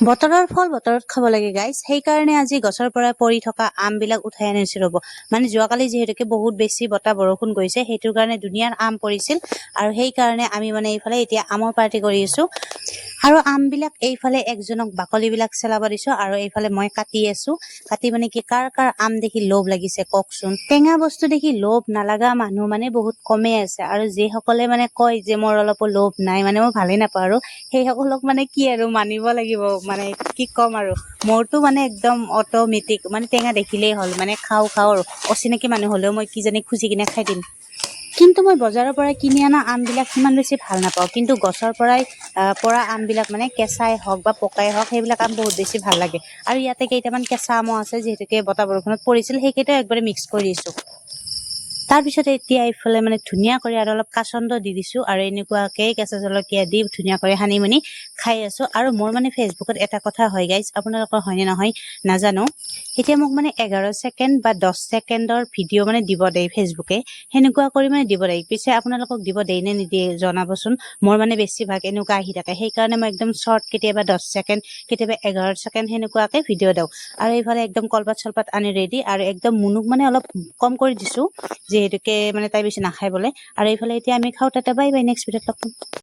বতৰৰ ফল বতৰত খাব লাগে গাইজ। সেইকাৰণে আজি গছৰ পৰা পৰি থকা আমবিলাক উঠাই আনিছো ৰ'ব। মানে যোৱাকালি যিহেতুকে বহুত বেছি বতাহ বৰষুণ গৈছে, সেইটোৰ কাৰণে ধুনীয়াৰ আম পৰিছিল আৰু সেইকাৰণে আমি মানে এইফালে এতিয়া আমৰ পাৰ্টি কৰি আছো। আৰু আমবিলাক এইফালে একজনক বাকলিবিলাক চেলাব দিছো আৰু এইফালে মই কাটি আছো। কাটি মানে কি কাৰ আম দেখি লোভ লাগিছে কওকচোন। টেঙা বস্তু দেখি লোভ নালাগা মানুহ মানে বহুত কমেই আছে, আৰু যিসকলে মানে কয় যে মোৰ অলপো লোভ নাই, মানে মই ভালেই নাপাওঁ আৰু সেইসকলক মানে কি আৰু মানিব লাগিব। মানে কি ক'ম আৰু, মোৰতো মানে একদম অট'মেটিক মানে টেঙা দেখিলেই হ'ল, মানে খাওঁ আৰু অচিনাকি মানুহ হ'লেও মই কিজানি খুজি কিনে খাই দিম। কিন্তু মই বজাৰৰ পৰা কিনি অনা আমবিলাক সিমান বেছি ভাল নাপাওঁ, কিন্তু গছৰ পৰা আমবিলাক মানে কেঁচাই হওক বা পকাই হওক সেইবিলাক আম বহুত বেছি ভাল লাগে। আৰু ইয়াতে কেইটামান কেঁচা আমো আছে, যিহেতুকে বতাহ বৰষুণত পৰিছিল, সেইকেইটা একবাৰে মিক্স কৰি দিছো। তাৰপিছতে এতিয়া এইফালে মানে ধুনীয়া কৰি আৰু অলপ কাচন্দ দি দিছো, আৰু এনেকুৱাকে কেঁচা জলকীয়া দি ধুনীয়া কৰি সানি মানি খাই আছো। আৰু মোৰ মানে ফেচবুকত এটা কথা হয় গাইজ, আপোনালোকৰ হয়নে নহয় নাজানো, এতিয়া মোক মানে 11 ছেকেণ্ড বা 10 ছেকেণ্ডৰ ভিডিঅ' মানে দিব দেই ফেচবুকে, সেনেকুৱা কৰি মানে দিব দেই। পিছে আপোনালোকক দিব দেই নে নিদিয়ে জনাবচোন। মোৰ মানে বেছিভাগ এনেকুৱা আহি থাকে, সেইকাৰণে মই একদম শ্বৰ্ট, কেতিয়াবা 10 ছেকেণ্ড, কেতিয়াবা 11 ছেকেণ্ড সেনেকুৱাকে ভিডিঅ' দিওঁ। আৰু এইফালে একদম কলপাত চলপাত আনি ৰেডি, আৰু একদম মুনুক মানে অলপ কম কৰি দিছো, যিহেতুকে মানে তাই বেছি নাখায় বোলে। আৰু এইফালে এতিয়া আমি খাওঁ, তাতে বাই বাই, নেক্সট ভিডিঅ'ত লগ পাম।